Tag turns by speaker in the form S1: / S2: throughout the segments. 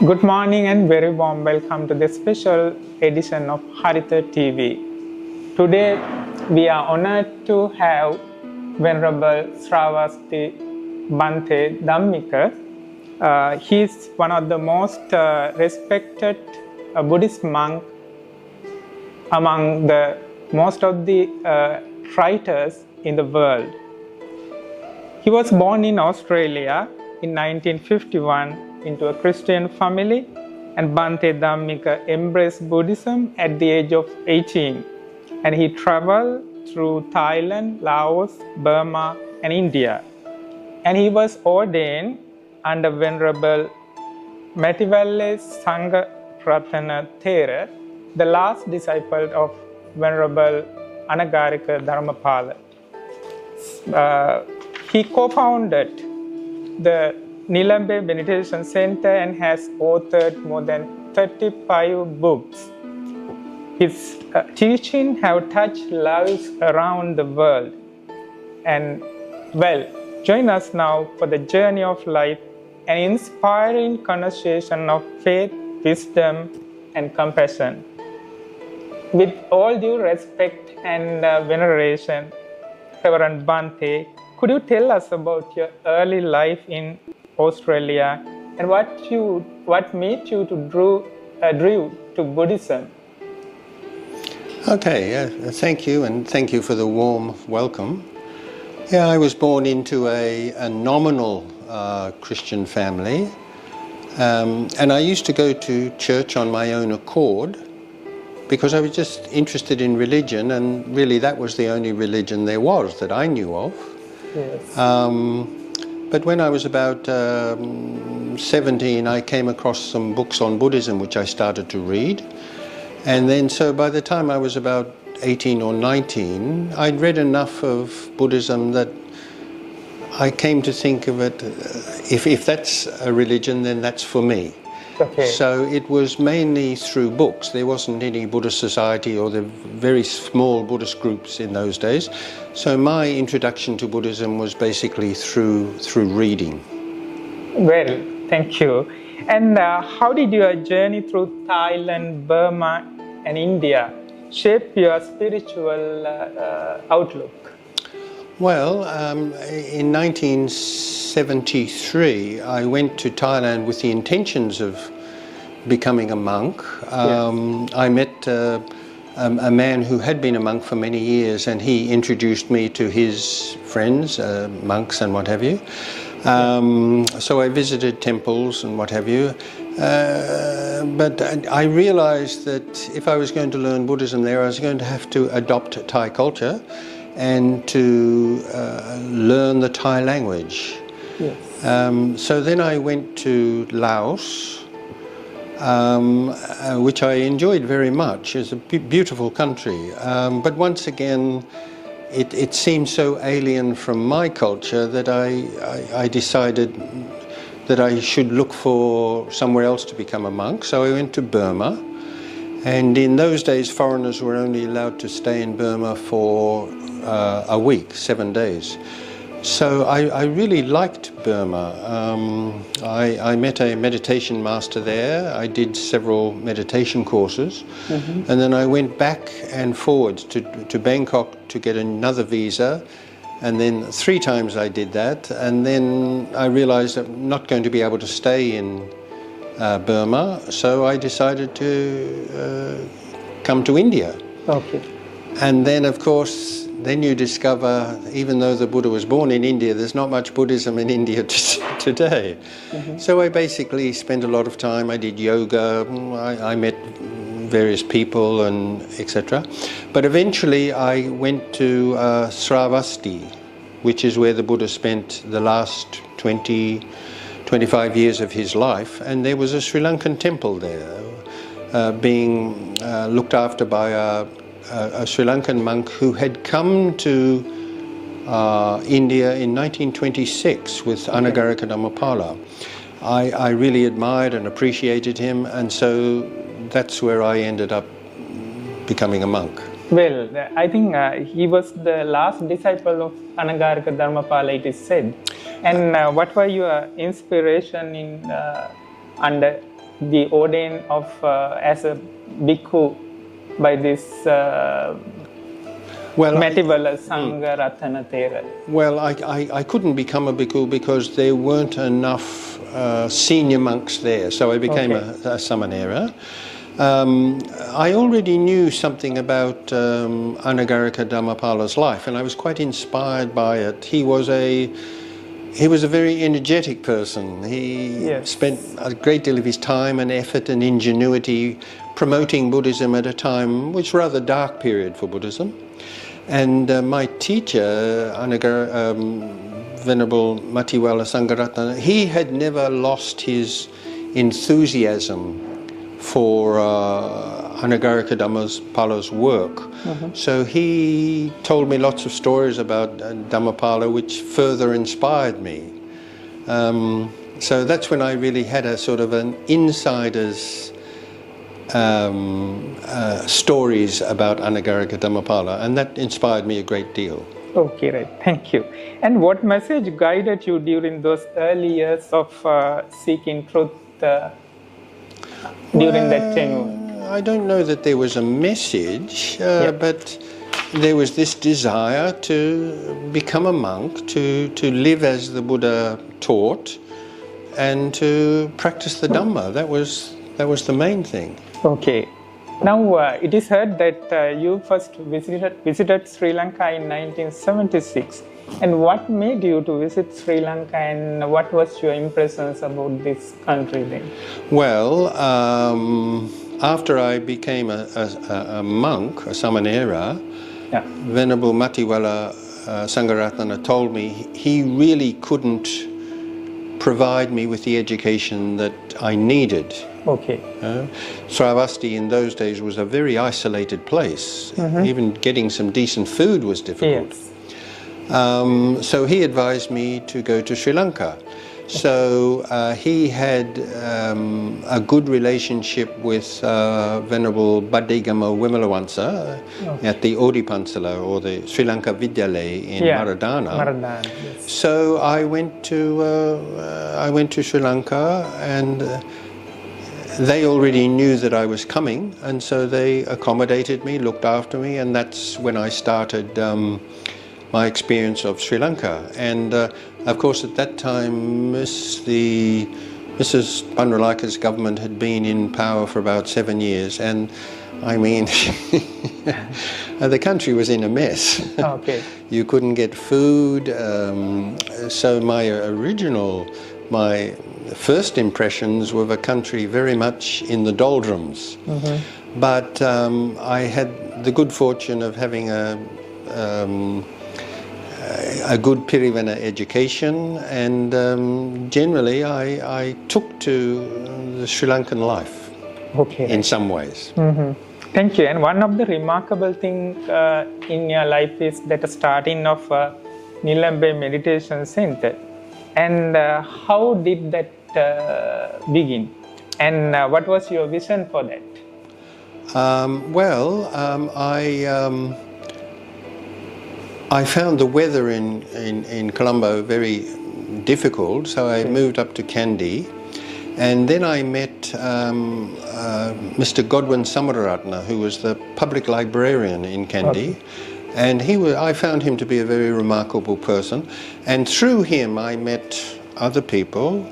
S1: Good morning and very warm welcome to the special edition of Haritha TV. Today we are honored to have Venerable Sravasti Bhante Dhammika. He is one of the most respected Buddhist monk among the most of the writers in the world. He was born in Australia in 1951 into a Christian family, and Bhante Dhammika embraced Buddhism at the age of 18, and he traveled through Thailand, Laos, Burma and India, and he was ordained under Venerable Mathivalle Sangharatana Thera, the last disciple of Venerable Anagarika Dharmapala. He co-founded the Nilambe Meditation Center and has authored more than 35 books. His teachings have touched lives around the world. And join us now for the journey of life, an inspiring conversation of faith, wisdom, and compassion. With all due respect and veneration, Reverend Bhante, could you tell us about your early life in Australia and what made you to drew to Buddhism?
S2: Okay, thank you, and thank you for the warm welcome. Yeah, I was born into a nominal Christian family, and I used to go to church on my own accord because I was just interested in religion, and really that was the only religion there was that I knew of.
S1: Yes.
S2: But when I was about 17, I came across some books on Buddhism which I started to read. And then so by the time I was about 18 or 19, I'd read enough of Buddhism that I came to think of it, if that's a religion, then that's for me.
S1: Okay.
S2: So it was mainly through books. There wasn't any Buddhist society or the very small Buddhist groups in those days. So my introduction to Buddhism was basically through reading.
S1: Well, thank you. And how did your journey through Thailand, Burma and India shape your spiritual outlook?
S2: Well, in 1973, I went to Thailand with the intentions of becoming a monk.
S1: Yes.
S2: I met a man who had been a monk for many years, and he introduced me to his friends, monks and what have you. So I visited temples and what have you. But I realized that if I was going to learn Buddhism there, I was going to have to adopt Thai culture and to learn the Thai language.
S1: Yes.
S2: So then I went to Laos, which I enjoyed very much. It's a beautiful country. But once again, it seemed so alien from my culture that I decided that I should look for somewhere else to become a monk. So I went to Burma. And in those days, foreigners were only allowed to stay in Burma for a week, 7 days. So I really liked Burma. I met a meditation master there. I did several meditation courses. Mm-hmm. And then I went back and forwards to Bangkok to get another visa. And then 3 times I did that. And then I realized I'm not going to be able to stay in Burma, so I decided to come to India.
S1: Okay.
S2: And then, of course, then you discover, even though the Buddha was born in India, there's not much Buddhism in India today. Mm-hmm. So I basically spent a lot of time. I did yoga. I met various people and etc. But eventually, I went to Sravasti, which is where the Buddha spent the last 25 years of his life, and there was a Sri Lankan temple there being looked after by a Sri Lankan monk who had come to India in 1926 with Anagarika Dharmapala. I really admired and appreciated him, and so that's where I ended up becoming a monk.
S1: Well, I think he was the last disciple of Anagarika Dharmapala, it is said. And what were your inspiration in under be ordained of as a bhikkhu by this Matiwala Sangha Ratana Thera?
S2: Well, I couldn't become a bhikkhu because there weren't enough senior monks there, so I became a samanera. I already knew something about Anagarika Dhammapala's life, and I was quite inspired by it. He was a very energetic person. He spent a great deal of his time and effort and ingenuity promoting Buddhism at a time which was a rather dark period for Buddhism. And my teacher, Venerable Matiwala Sangharatana, he had never lost his enthusiasm for Anagarika Dhammapala's work. So he told me lots of stories about Dhammapala which further inspired me. So that's when I really had a sort of an insider's stories about Anagarika Dhammapala, and that inspired me a great deal.
S1: Okay, right. Thank you. And what message guided you during those early years of seeking truth during that time?
S2: I don't know that there was a message, but there was this desire to become a monk, to live as the Buddha taught, and to practice the Dhamma. That was the main thing.
S1: Okay. Now, it is heard that you first visited Sri Lanka in 1976. And what made you to visit Sri Lanka, and what was your impressions about this country then?
S2: Well, after I became a monk, a samanera, Venerable Matiwala Sangharatana told me he really couldn't provide me with the education that I needed.
S1: Okay.
S2: Sravasti in those days was a very isolated place. Even getting some decent food was difficult.
S1: Yes.
S2: So he advised me to go to Sri Lanka. So he had a good relationship with Venerable Baddhigama Wimalawansa at the Odipansala, or the Sri Lanka Vidyalaya in Maradana.
S1: Yes.
S2: So I went to Sri Lanka, and they already knew that I was coming, and so they accommodated me, looked after me, and that's when I started my experience of Sri Lanka. And of course at that time Mrs. Banralaka's government had been in power for about 7 years, and I mean the country was in a mess.
S1: Okay.
S2: You couldn't get food, so my first impressions were of a country very much in the doldrums. But I had the good fortune of having a good Pirivana education, and generally I took to the Sri Lankan life in some ways.
S1: Thank you. And one of the remarkable things in your life is that starting of Nilambe Meditation Center. And how did that begin? And what was your vision for that?
S2: I found the weather in Colombo very difficult, so I moved up to Kandy, and then I met Mr. Godwin Samararatna, who was the public librarian in Kandy. And I found him to be a very remarkable person, and through him I met other people,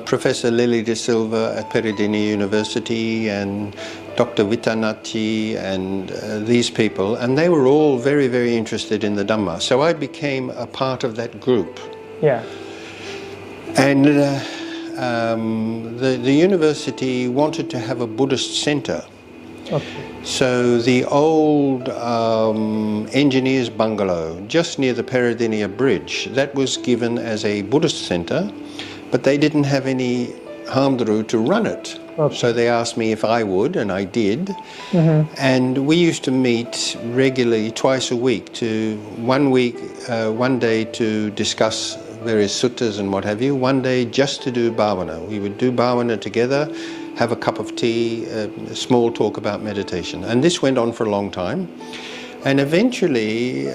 S2: Professor Lily De Silva at Peradeniya University, and Dr. Vitanati, and these people, and they were all very, very interested in the Dhamma. So I became a part of that group.
S1: Yeah.
S2: And the university wanted to have a Buddhist center.
S1: Okay.
S2: So the old engineer's bungalow just near the Peradeniya Bridge, that was given as a Buddhist center, but they didn't have any Hamdru to run it.
S1: Okay.
S2: So they asked me if I would, and I did. And we used to meet regularly twice a week, one day to discuss various suttas and what have you, one day just to do bhavana. We would do bhavana together, have a cup of tea, a small talk about meditation. And this went on for a long time. And eventually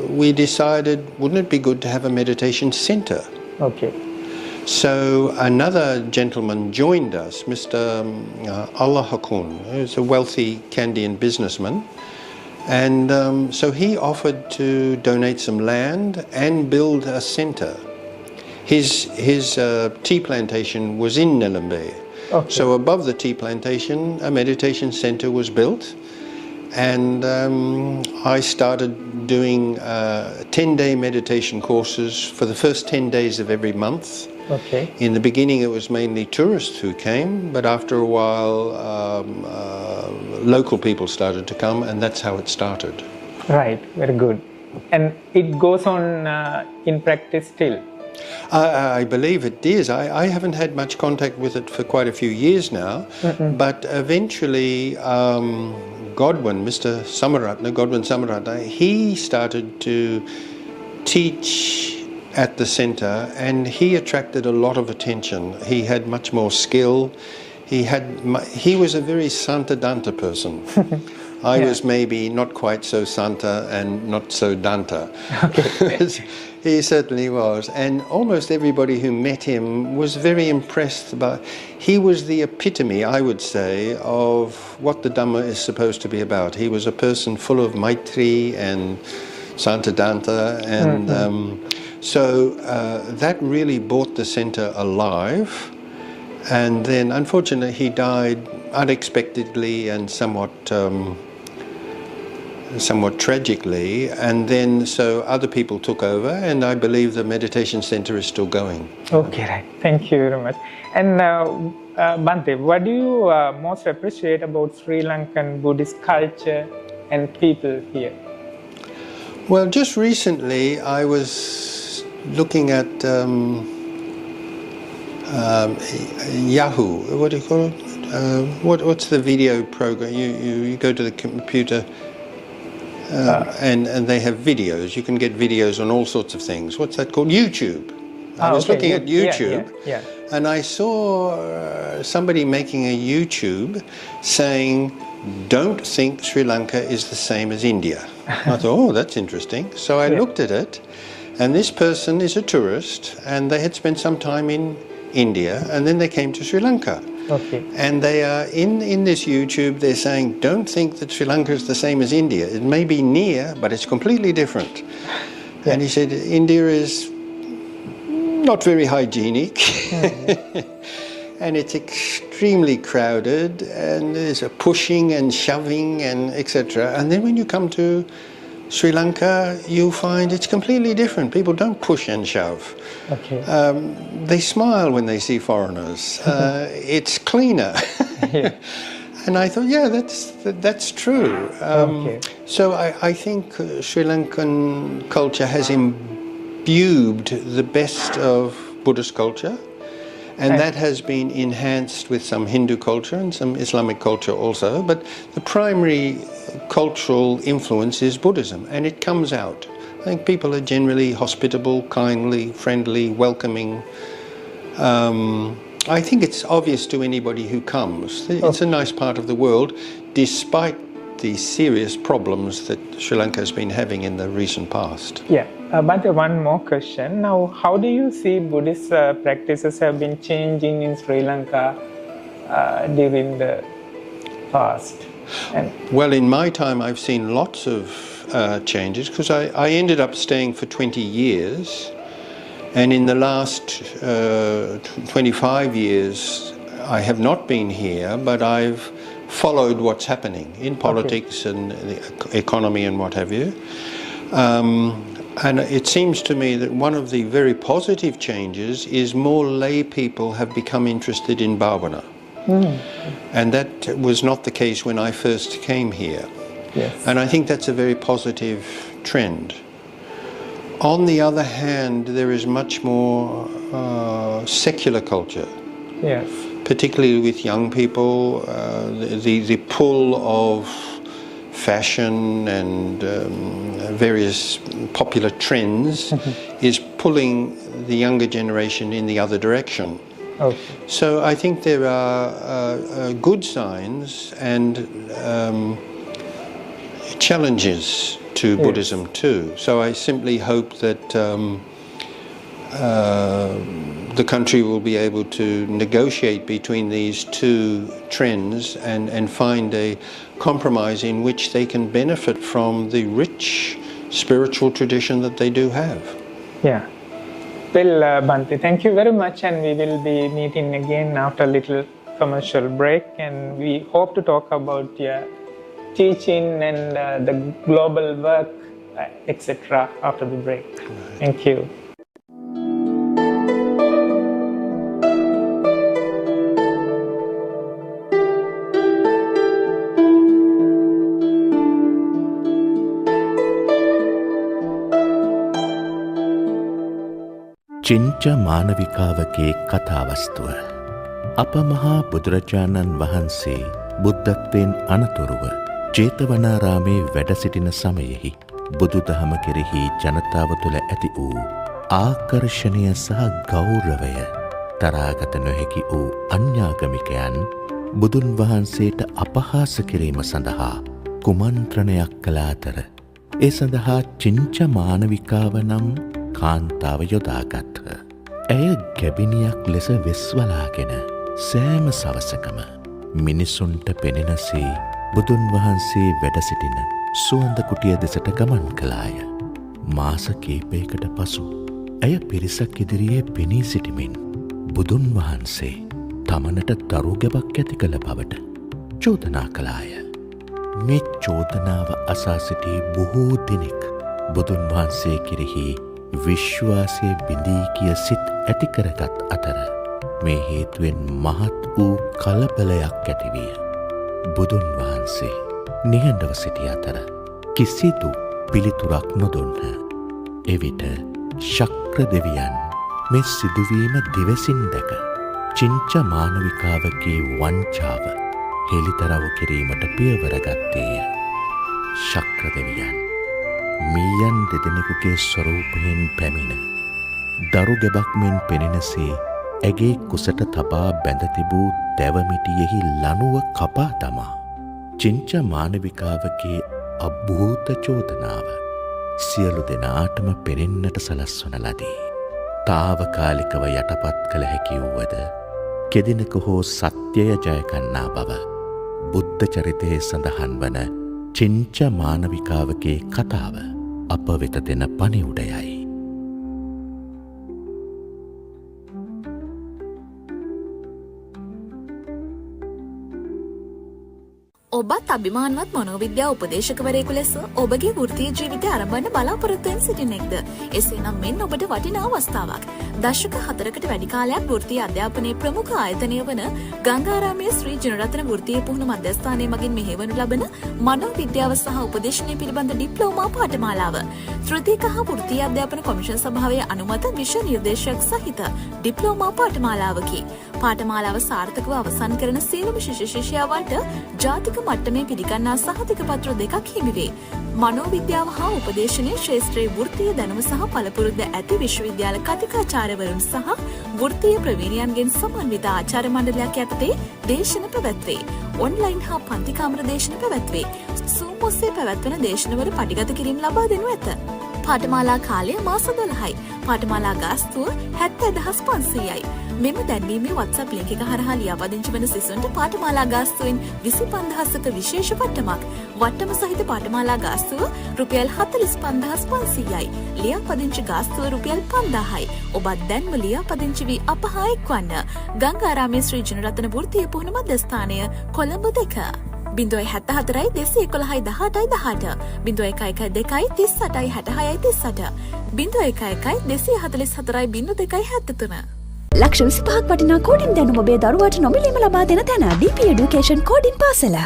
S2: we decided, wouldn't it be good to have a meditation center?
S1: Okay.
S2: So another gentleman joined us, Mr. Allah Hakun, who's a wealthy Kandyan businessman. And so he offered to donate some land and build a centre. His tea plantation was in Nilambe.
S1: Okay.
S2: So above the tea plantation, a meditation centre was built. And I started doing 10-day meditation courses for the first 10 days of every month.
S1: Okay.
S2: In the beginning it was mainly tourists who came, but after a while local people started to come, and that's how it started.
S1: Right, very good. And it goes on in practice still?
S2: I believe it is. I haven't had much contact with it for quite a few years now, but eventually Godwin, Mr. Godwin Samaratna, he started to teach at the centre, and he attracted a lot of attention. He had much more skill. He was a very Santa Danta person. I was maybe not quite so Santa and not so Danta. Okay. He certainly was. And almost everybody who met him was very impressed by. He was the epitome, I would say, of what the Dhamma is supposed to be about. He was a person full of Maitri and Santa Danta, and so that really brought the centre alive. And then unfortunately he died unexpectedly and somewhat tragically, and then so other people took over, and I believe the meditation centre is still going.
S1: Okay, right. Thank you very much. And Bhante, what do you most appreciate about Sri Lankan Buddhist culture and people here?
S2: Well, just recently I was looking at Yahoo. What do you call it? What's the video program? You go to the computer. And they have videos. You can get videos on all sorts of things. What's that called? YouTube. I was looking at YouTube, and I saw somebody making a YouTube saying, "Don't think Sri Lanka is the same as India." I thought, "Oh, that's interesting." So I looked at it, and this person is a tourist, and they had spent some time in India, and then they came to Sri Lanka.
S1: Okay.
S2: And they are in this YouTube, they're saying, don't think that Sri Lanka is the same as India. It may be near, but it's completely different. Yeah. And he said, India is not very hygienic. And it's extremely crowded, and there's a pushing and shoving and etc. And then when you come to Sri Lanka, you'll find it's completely different. People don't push and shove.
S1: Okay.
S2: They smile when they see foreigners. It's cleaner. Yeah. And I thought, yeah, that's true.
S1: Okay.
S2: So I think Sri Lankan culture has imbued the best of Buddhist culture, and that has been enhanced with some Hindu culture and some Islamic culture also. But the primary cultural influence is Buddhism, and it comes out. I think people are generally hospitable, kindly, friendly, welcoming. I think it's obvious to anybody who comes. It's a nice part of the world, despite the serious problems that Sri Lanka has been having in the recent past.
S1: Yeah, but one more question. Now, how do you see Buddhist practices have been changing in Sri Lanka during the past?
S2: Well, in my time, I've seen lots of changes, because I ended up staying for 20 years. And in the last 25 years, I have not been here, but I've followed what's happening in politics and the economy and what have you. And it seems to me that one of the very positive changes is more lay people have become interested in Bhavana. And that was not the case when I first came here.
S1: Yes.
S2: And I think that's a very positive trend. On the other hand, there is much more secular culture.
S1: Yes.
S2: Particularly with young people, the pull of fashion and various popular trends is pulling the younger generation in the other direction.
S1: Okay.
S2: So I think there are good signs and challenges to Buddhism too. So I simply hope that the country will be able to negotiate between these two trends and find a compromise in which they can benefit from the rich spiritual tradition that they do have.
S1: Yeah. Well, Bhante, thank you very much, and we will be meeting again after a little commercial break, and we hope to talk about your teaching and the global work, etc. after the break. Right. Thank you.
S3: චින්ච මානවිකාවගේ කතාවස්තුව අප මහා බුදුරජාණන් වහන්සේ බුද්ධත්වයෙන් අනතුරුව ජේතවනාරාමේ වැඩ සිටින සමයෙහි බුදුදහම කෙරෙහි ජනතාව තුළ ඇති වූ ආකර්ෂණය සහ ගෞරවය තරාගත නොහැකි වූ අන්‍යාගමිකයන් බුදුන් වහන්සේට අපහාස කිරීම සඳහා කුමන්ත්‍රණයක් කළ අතර ඒ සඳහා චින්ච මානවිකාව නම් කාන්තාව යොදාගත්හ. ඇය ගැබිනියක් ලෙස වෙස්වලාගෙන සෑම සවසකම මිනිසුන්ට පෙනෙනසේ බුදුන් වහන්සේ වැඩ සිටින සුවඳ කුටිය දෙසට ගමන් කළාය. මාස කීපයකට පසු ඇය පිරිසක් ඉදිරියේ පෙනී සිටිමින් බුදුන් වහන්සේ තමනට දරුගැබක් ඇති කළ බවට චෝදනා කළාය. මේ චෝදනාව අසා සිටි බොහෝ දෙනෙක් බුදුන් වහන්සේ කෙරෙහි විශ්වාසය බිඳී කිය සිත් ඇති කරගත් අතර මේ හේතුවෙන් මහත් වූ කලබලයක් ඇතිවිය. බුදුන් වහන්සේ නිහඬව සිටි අතර කිසිදු පිළිතුරක් නොදුන්හ. එවිට ශක්‍ර දෙවියන් මේ සිදුවීම දිවසින් දැක චින්ච මානවිකාවගේ වංචාව හෙළිතරව් කිරීමට පියවර ගත්තේය. ශක්‍ර දෙවියන් මීයන් දෙදෙනෙකුගේ ස්වරූපයෙන් පැමිණ දරු ගැබක් මෙන් පෙනෙනසේ ඇගේ කුසට තබා බැඳ තිබූ දැවමිටියෙහි ලනුව කපා තමා චින්ච මානවිකාවගේ අභූත චෝදනාව සියලු දෙනාටම පෙනෙන්නට සලස්වන ලදී. තාවකාලිකව යටපත් කළ හැකි වුවද කෙදිනක හෝ සත්‍යය ජයගන්නා බව බුද්ධ චරිතයේ සඳහන් වන චින්ච මානවිකාවගේ කතාව අප වෙත දෙන පණිවුඩයයි.
S4: ඔබත් අභිමානවත් මනෝවිද්‍යා උපදේශකවරයෙකු ලෙස ඔබගේ වෘත්තීය ජීවිතය ආරම්භන්න බලාපොරොත්තු වෙන සිටින්නෙක්ද? එසේනම් මෙන්න ඔබට වටිනා අවස්ථාවක්. දශක 4කට වැඩි කාලයක් වෘත්තීය අධ්‍යාපනයේ ප්‍රමුඛ ආයතනය වන ගංගාරාමයේ ශ්‍රී ජනරත්න වෘත්තීය පුහුණු මධ්‍යස්ථානය මගින් මෙහෙයවනු ලබන මනෝවිද්‍යාව සහ උපදේශනය පිළිබඳ ඩිප්ලෝමා පාඨමාලාව ත්‍ෘතීක හා වෘත්තීය අධ්‍යාපන කොමිෂන් සභාවේ අනුමත විෂය නිර්දේශයක් සහිත ඩිප්ලෝමා පාඨමාලාවකි. පාඨමාලාව සාර්ථකව අවසන් කරන සියලුම ශිෂ්‍ය ශිෂ්‍යාවන්ට ජාතික මට්ටමේ පිළිගන්නා සහතික පත්‍ර දෙකක් හිමිවේ. මනෝවිද්‍යාව හා උපදේශනයේ ශාස්ත්‍රීය වෘත්තීය දැනුම සහ පළපුරුද්ද ඇති විශ්වවිද්‍යාල කතිකාචාර්යවරුන් සහ වෘත්තීය ප්‍රවීණයන්ගෙන් සමන්විත ආචාර්ය මණ්ඩලයක් යටතේ දේශන පැවැත්වේ. ඔන්ලයින් හා පන්ති කාමර දේශන පැවැත්වේ. Zoom ඔස්සේ පැවැත්වෙන දේශනවල පටිගත කිරීම ලබා දෙනු ඇත. පාඨමාලා කාලය මාස 12යි. පාඨමාලා ගාස්තුව 70500යි. මෙම දැන්වීමේ WhatsApp ලින්ක් එක හරහා ලියාපදිංචි වන සිසුන්ට පාඨමාලා ගාස්තුවෙන් 25000ක විශේෂ වට්ටමක්. වට්ටම සහිත පාඨමාලා ගාස්තුව රුපියල් 45500යි. ලියාපදිංචි ගාස්තුව රුපියල් 5000යි. ඔබත් දැන්ම ලියාපදිංචි වී අප හා එක්වන්න. ගංගාරාමයේ ශ්‍රී ජනරත්න වෘත්තීය පුහුණු මධ්‍යස්ථානය කොළඹ 2. 074 211 18 0112 38 66 38 011244 0273.
S5: ලක්ෂ 25ක් වටිනා කෝඩින් දැනුම ඔබේ දරුවාට නොමිලේම ලබා දෙන තැන DP Education කෝඩින් පාසල.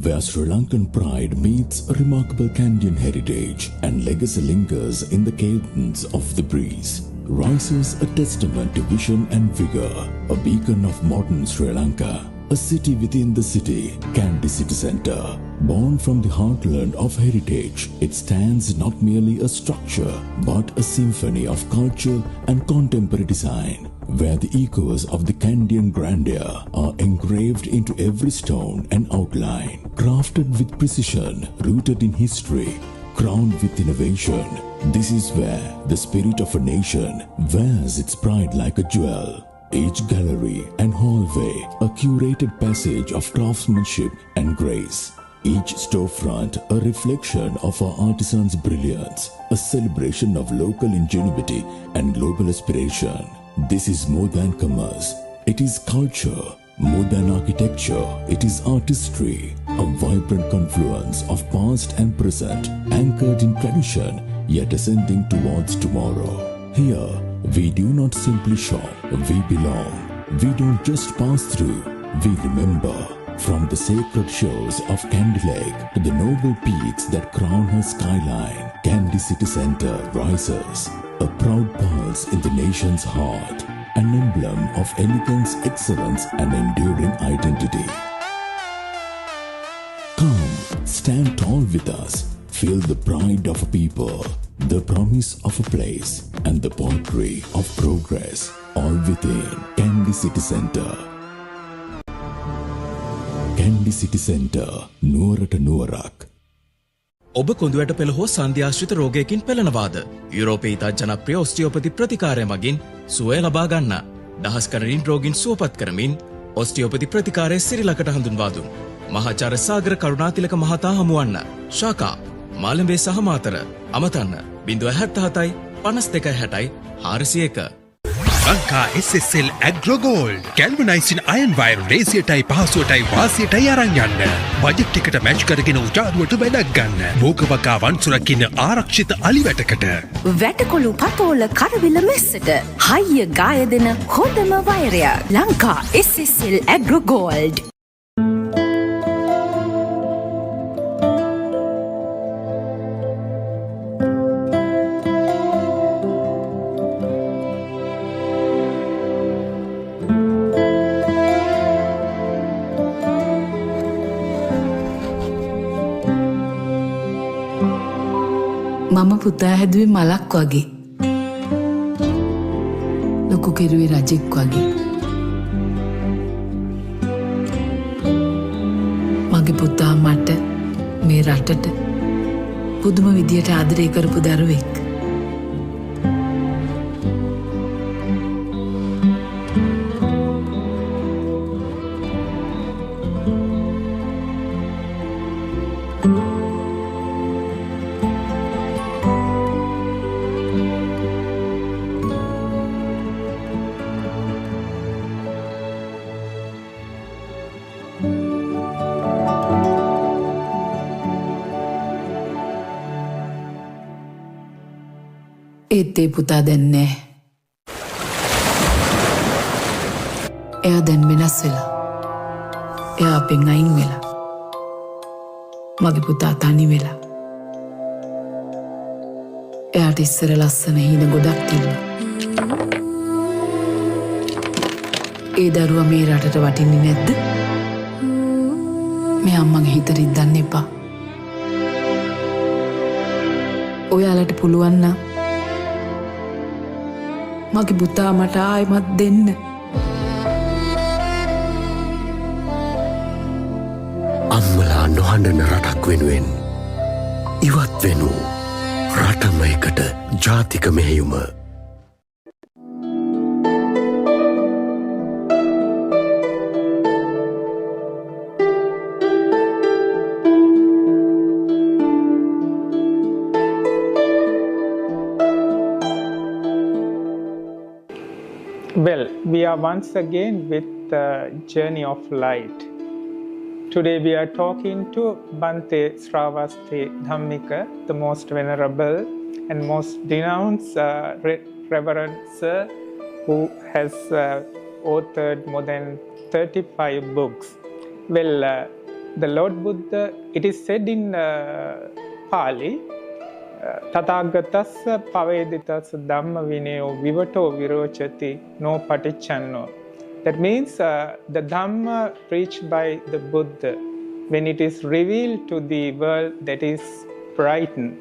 S6: Where Sri Lankan pride meets a remarkable Kandyan heritage and legacy lingers in the cadence of the breeze, rises a testament to vision and vigor, a beacon of modern Sri Lanka. A city within the city, Kandy City Centre. Born from the heartland of heritage, it stands not merely a structure, but a symphony of culture and contemporary design, where the echoes of the Kandyan grandeur are engraved into every stone and outline, crafted with precision, rooted in history, crowned with innovation. This is where the spirit of a nation wears its pride like a jewel. Each gallery and hallway a curated passage of craftsmanship and grace. Each storefront a reflection of our artisans' brilliance, a celebration of local ingenuity and global aspiration. This is more than commerce. It is culture. More than architecture, it is artistry, a vibrant confluence of past and present, anchored in tradition, yet ascending towards tomorrow. Here, we do not simply shop, we belong. We don't just pass through, we remember. From the sacred shores of Candy Lake to the noble peaks that crown her skyline, Candy City Centre rises, a proud pulse in the nation's heart. An emblem of elegance, excellence and enduring identity. Come, stand tall with us. Feel the pride of a people, the promise of a place, and the poetry of progress, all within Candy City Centre. Candy City Centre, නුවරට නුවරක්.
S7: ඔබ කොඳුයට පෙළ හෝ සන්ධ්‍යාශ්‍රිත රෝගයකින් පෙළෙනවාද? යුරෝපයේ ඉතා ජනප්‍රිය ඔස්ටියෝපති ප්‍රතිකාරය මගින් සුවය ලබා ගන්න. දහස් ගණනින් රෝගීන් සුවපත් කරමින් ඔස්ටියෝපති ප්‍රතිකාරය සිරිලකට හඳුන්වා දුන් මහාචාර්ය සාගර කරුණාතිලක මහතා හමුවන්න. ශාකා මාළඹේ සහ Matara අමතන්න 077 52 60 401.
S8: Lanka SSL Agro Gold galvanizing iron wire රේසියටයි පහසුවටයි වාසියටයි අරන් යන්න. බජට් එකට මැච් කරගෙන උජාරුවට වැඩක් ගන්න. භෝගවකාවන් සුරකින්න ආරක්ෂිත අලිවැටකට.
S5: වැටකොළු පතෝල කරවිල මෙස්සට හයිය ගාය දෙන හොඳම වෛරය. Lanka SSL Agro Gold.
S9: මම පුතා හැදුවේ මලක් වගේ. ලොකු කෙරුවේ රජෙක් වගේ. මගේ පුතා මට මේ රටට පුදුම විදියට ආදරය කරපු දරුවෙක්. ඒත් ඒ පුතා දැන් නෑ. එයා දැන් වෙනස් වෙලා. එයා අපෙන් අයින් වෙලා. මගේ පුතා තනි වෙලා. එයාට ඉස්සර ලස්සන හීන ගොඩක් තිබුණා. ඒ දරුවා මේ රටට වටින්නේ නැද්ද? මේ අම්මගේ හිත රිද්දන්න එපා. ඔයාලට පුළුවන් නම් මගේ පුතා මට ආයිමත් දෙන්න.
S3: අම්මලා නොහඬන රටක් වෙනුවෙන් ඉවත් වෙනු රටම එකට ජාතික මෙහෙයුම.
S1: Well, we are once again with the journey of light. Today we are talking to Bhante Dhammika, the most venerable and most denounced Reverend Sir, who has authored more than 35 books. Well, the Lord Buddha, it is said in Pali, Tathagatasya paveditasya dhamma vinayo vivato virochati no patichanno. That means the Dhamma preached by the Buddha, when it is revealed to the world, that is brightened,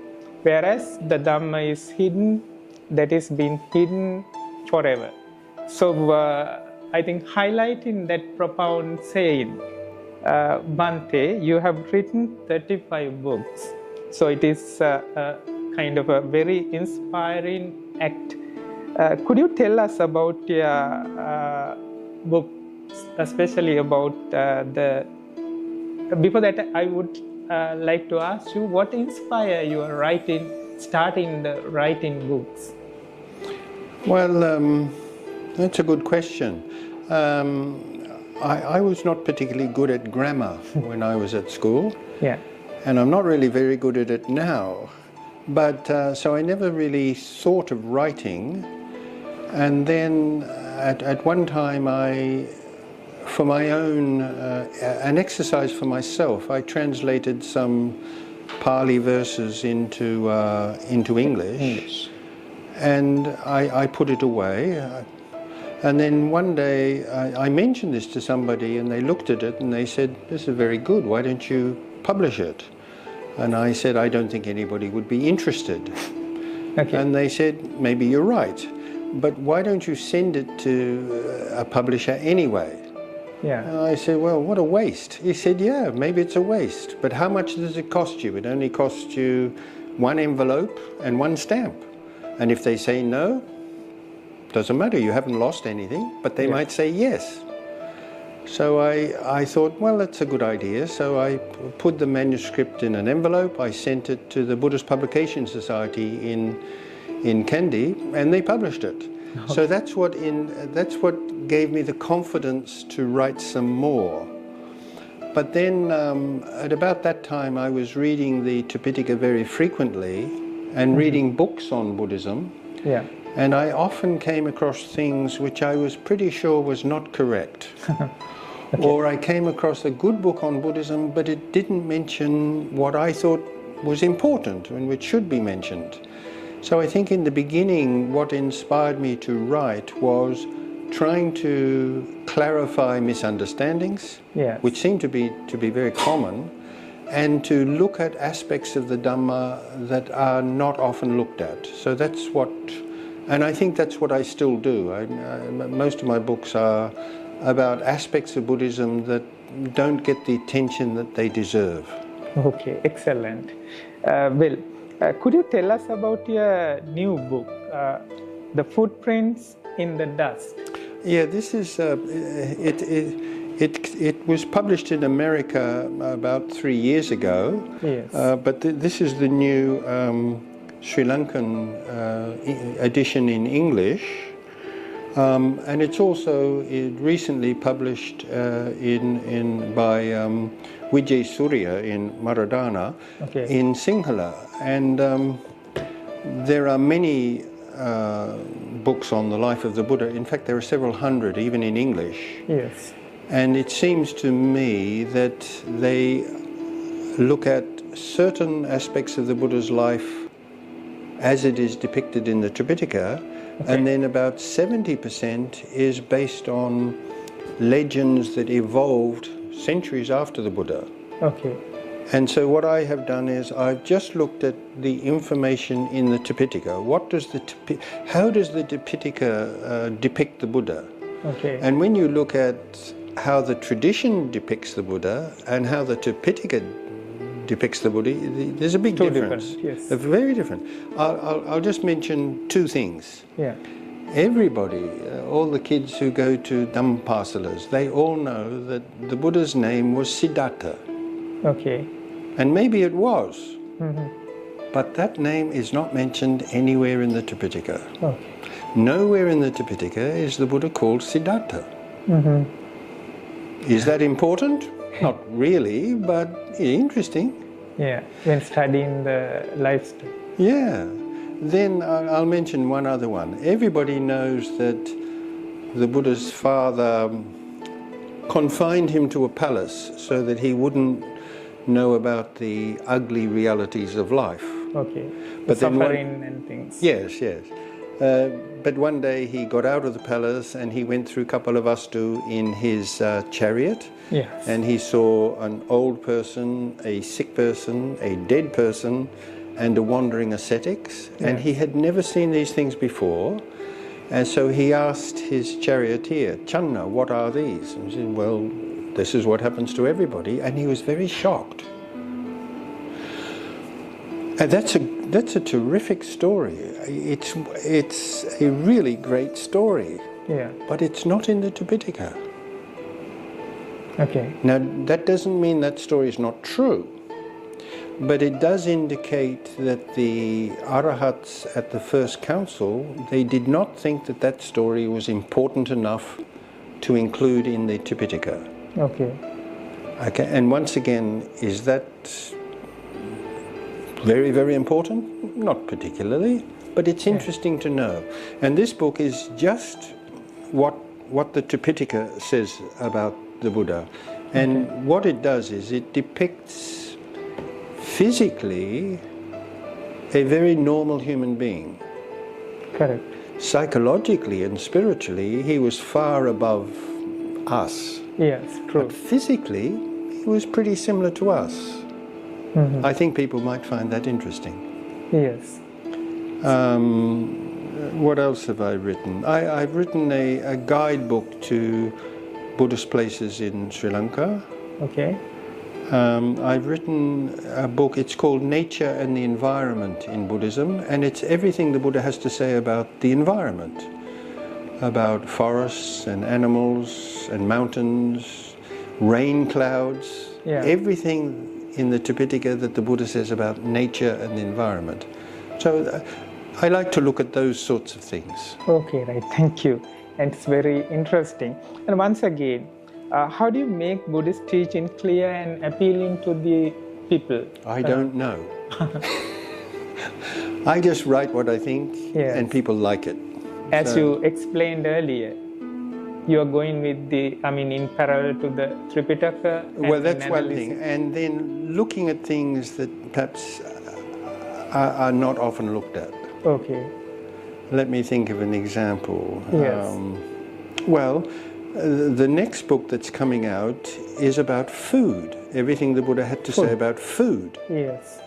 S1: whereas the Dhamma is hidden, that is been hidden forever. So I think highlighting that profound saying, Bhante, you have written 35 books. So it is a kind of a very inspiring act. Could you tell us about your book, especially about before that I would like to ask you, what inspired your starting the writing books?
S2: Well, that's a good question. I was not particularly good at grammar when I was at school.
S1: Yeah.
S2: And I'm not really very good at it now. But so I never really thought of writing. And then at one time for my own, an exercise for myself, I translated some Pali verses into English. And I put it away. And then one day I mentioned this to somebody and they looked at it and they said, "This is very good, why don't you publish it?" And I said, "I don't think anybody would be interested."
S1: Okay.
S2: And they said, "Maybe you're right, but why don't you send it to a publisher anyway?"
S1: Yeah.
S2: And I said, "Well, what a waste." He said, "Yeah, maybe it's a waste, but how much does it cost you? It only costs you one envelope and one stamp. And if they say no, doesn't matter, you haven't lost anything, but they might say yes." So I thought, well, that's a good idea. So I put the manuscript in an envelope. I sent it to the Buddhist Publication Society in Kandy, and they published it. So that's what gave me the confidence to write some more. But then at about that time, I was reading the Tipitaka very frequently and reading books on Buddhism.
S1: Yeah.
S2: And I often came across things which I was pretty sure was not correct. Okay. Or I came across a good book on Buddhism, but it didn't mention what I thought was important and which should be mentioned. So I think in the beginning, what inspired me to write was trying to clarify misunderstandings, which seem to be very common, and to look at aspects of the Dhamma that are not often looked at. So that's what, and I think that's what I still do. Most of my books are about aspects of Buddhism that don't get the attention that they deserve.
S1: Okay, excellent. Could you tell us about your new book, The Footprints in the Dust?
S2: Yeah, this is, it was published in America about 3 years ago.
S1: Yes.
S2: But this is the new Sri Lankan edition in English. And it's also recently published by Vijay Surya in Maradana in Sinhala. And there are many books on the life of the Buddha. In fact, there are several hundred, even in English.
S1: Yes.
S2: And it seems to me that they look at certain aspects of the Buddha's life as it is depicted in the Tripitaka, and then about 70% is based on legends that evolved centuries after the Buddha.
S1: Okay.
S2: And so what I have done is I've just looked at the information in the Tipitaka. How does the Tipitaka depict the Buddha?
S1: Okay.
S2: And when you look at how the tradition depicts the Buddha and how the Tipitaka depicts the Buddha, there's a big difference.
S1: Yes.
S2: Very different. I'll just mention two things.
S1: Yeah.
S2: Everybody, all the kids who go to Dhammapasalas, they all know that the Buddha's name was Siddhartha.
S1: Okay.
S2: And maybe it was. But that name is not mentioned anywhere in the Tipitaka.
S1: Okay.
S2: Nowhere in the Tipitaka is the Buddha called Siddhartha. Is that important? Not really, but interesting.
S1: Yeah, when studying the lifestyle.
S2: Yeah. Then I'll mention one other one. Everybody knows that the Buddha's father confined him to a palace so that he wouldn't know about the ugly realities of life.
S1: Okay.
S2: But
S1: suffering and things.
S2: Yes, yes. But one day he got out of the palace and he went through Kapalavastu in his chariot.
S1: Yes.
S2: And he saw an old person, a sick person, a dead person, and a wandering ascetic. And he had never seen these things before. And so he asked his charioteer, "Channa, what are these?" And he said, "Well, this is what happens to everybody." And he was very shocked. That's a terrific story. It's a really great story.
S1: Yeah.
S2: But it's not in the Tipitaka.
S1: Okay.
S2: Now, that doesn't mean that story is not true, but it does indicate that the Arahats at the first council, they did not think that that story was important enough to include in the Tipitaka.
S1: Okay.
S2: Okay, and once again, is that very, very important? Not particularly, but it's interesting to know. And this book is just what the Tripitaka says about the Buddha. And what it does is it depicts physically a very normal human being.
S1: Correct.
S2: Psychologically and spiritually, he was far above us.
S1: Yes, true.
S2: But physically, he was pretty similar to us. I think people might find that interesting.
S1: Yes.
S2: What else have I written? I've written a guidebook to Buddhist places in Sri Lanka.
S1: Okay.
S2: I've written a book, it's called Nature and the Environment in Buddhism, and it's everything the Buddha has to say about the environment, about forests and animals and mountains, rain clouds, everything in the Tipitaka that the Buddha says about nature and the environment. So I like to look at those sorts of things.
S1: Okay, right, thank you. And it's very interesting. And once again, how do you make Buddhist teaching clear and appealing to the people?
S2: I don't know. I just write what I think and people like it.
S1: As you explained earlier, you are going with in parallel to the Tripitaka.
S2: Well, that's one thing. And then looking at things that perhaps are not often looked at.
S1: Okay.
S2: Let me think of an example.
S1: Yes.
S2: The next book that's coming out is about food. Everything the Buddha had to say about food.
S1: Yes.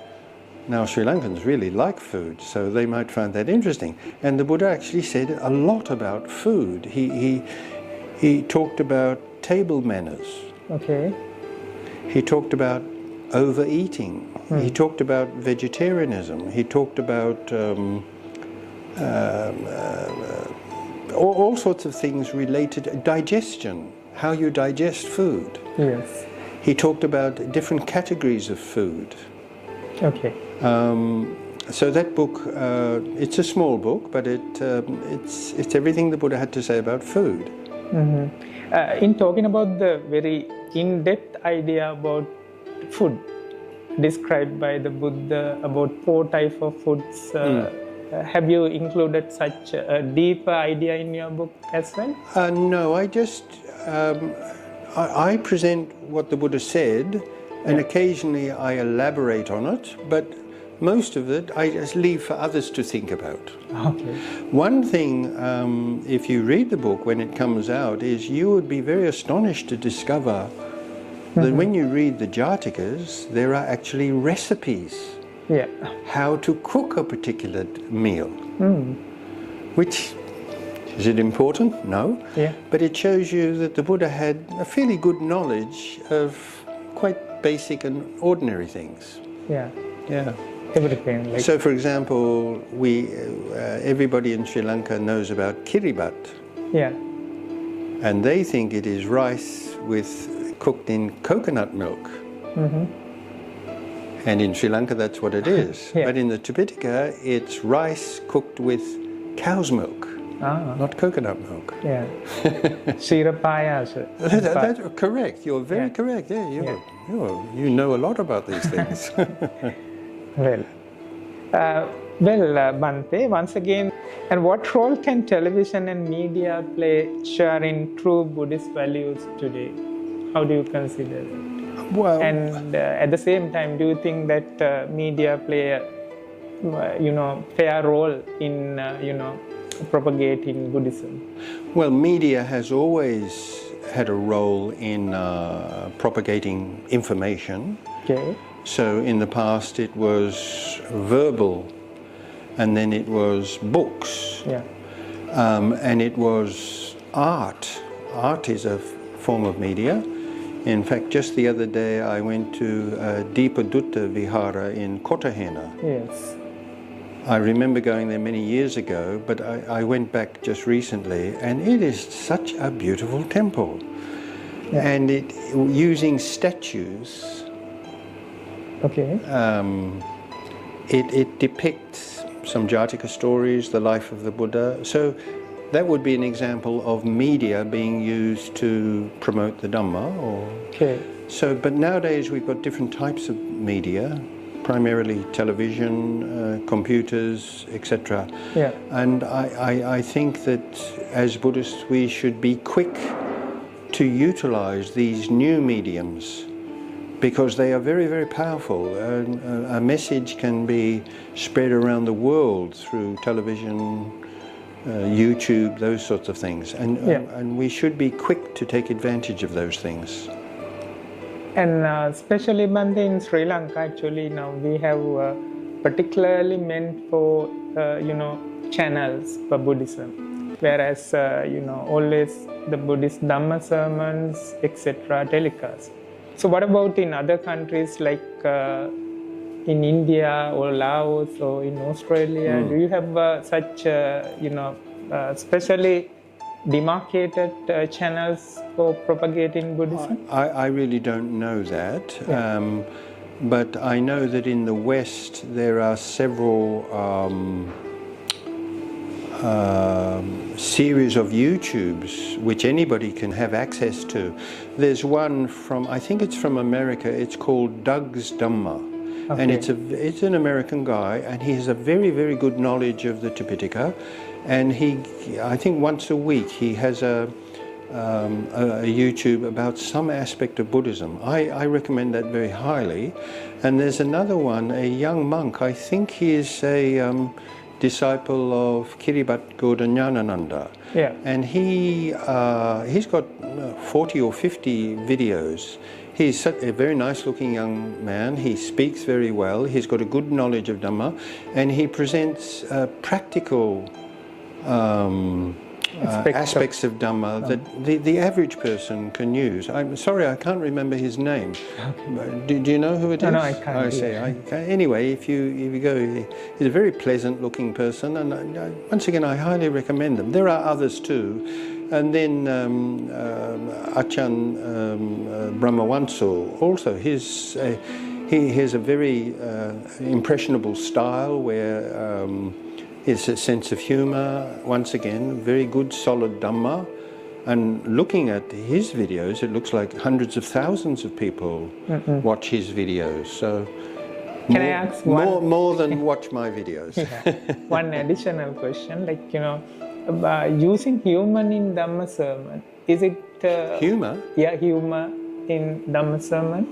S2: Now, Sri Lankans really like food, so they might find that interesting. And the Buddha actually said a lot about food. He talked about table manners.
S1: Okay.
S2: He talked about overeating. He talked about vegetarianism. He talked about all sorts of things related to digestion, how you digest food.
S1: Yes.
S2: He talked about different categories of food.
S1: Okay.
S2: So that book, it's a small book, but it's everything the Buddha had to say about food.
S1: In talking about the very in-depth idea about food described by the Buddha, about 4 types of foods, have you included such a deeper idea in your book as well?
S2: No, I just I present what the Buddha said, and occasionally I elaborate on it, but most of it I just leave for others to think about.
S1: Okay.
S2: One thing, if you read the book when it comes out, is you would be very astonished to discover that when you read the Jatikas, there are actually recipes.
S1: Yeah.
S2: How to cook a particular meal. Which, is it important? No.
S1: Yeah.
S2: But it shows you that the Buddha had a fairly good knowledge of quite basic and ordinary things.
S1: Yeah.
S2: Yeah.
S1: Everything. Like
S2: So, for example, everybody in Sri Lanka knows about kiribat.
S1: yeah.
S2: And they think it is rice cooked in coconut milk. And in Sri Lanka, that's what it is. But in the Tipitaka, it's rice cooked with cow's milk, not coconut milk.
S1: Yeah. Shirapaya.
S2: That's correct. You're very correct. Yeah, you know a lot about these things.
S1: Well, Bhante, once again, and what role can television and media play sharing true Buddhist values today? How do you consider it?
S2: Well,
S1: and at the same time, do you think that media play a fair role in propagating Buddhism?
S2: Well, media has always had a role in propagating information.
S1: Okay.
S2: So in the past it was verbal, and then it was books, and it was art. Art is a form of media. In fact, just the other day I went to Deepadutta Vihara in Kotahena.
S1: Yes.
S2: I remember going there many years ago, but I went back just recently, and it is such a beautiful temple. Yeah. And using statues,
S1: okay.
S2: It depicts some Jataka stories, the life of the Buddha. So that would be an example of media being used to promote the Dhamma.
S1: Okay.
S2: So, but nowadays we've got different types of media, primarily television, computers, etc.
S1: Yeah.
S2: And I think that as Buddhists we should be quick to utilize these new mediums, because they are very, very powerful. A message can be spread around the world through television, YouTube, those sorts of things. And we should be quick to take advantage of those things.
S1: And especially Bhante, in Sri Lanka, actually now we have particularly meant for, channels for Buddhism. Whereas, always the Buddhist Dhamma sermons, etc. telecast. So what about in other countries like in India or Laos or in Australia? Do you have such, specially demarcated channels for propagating Buddhism?
S2: I really don't know that. Yeah. But I know that in the West there are several series of YouTubes which anybody can have access to. There's one from, I think it's from America, it's called Doug's Dhamma. Okay. And it's an American guy, and he has a very, very good knowledge of the Tipitaka. And I think once a week he has a YouTube about some aspect of Buddhism. I recommend that very highly. And there's another one, a young monk, I think he is a disciple of Kiribat Gaudanyanananda.
S1: Yeah.
S2: And he's got 40 or 50 videos. He's a very nice looking young man. He speaks very well. He's got a good knowledge of Dhamma, and he presents practical aspects of Dhamma that the average person can use. I'm sorry, I can't remember his name. Okay. Do you know who it is?
S1: No, I can't.
S2: I see. Anyway, if you go, he's a very pleasant looking person, and once again, I highly recommend them. There are others too. And then Achan Brahmawanso, also he has a very impressionable style where it's a sense of humour, once again, very good solid Dhamma. And looking at his videos, it looks like hundreds of thousands of people watch his videos. So
S1: can I ask
S2: more than watch my videos.
S1: Yeah. One additional question, like, using humour in Dhamma sermon, is it...
S2: humour?
S1: Yeah, humour in Dhamma sermon.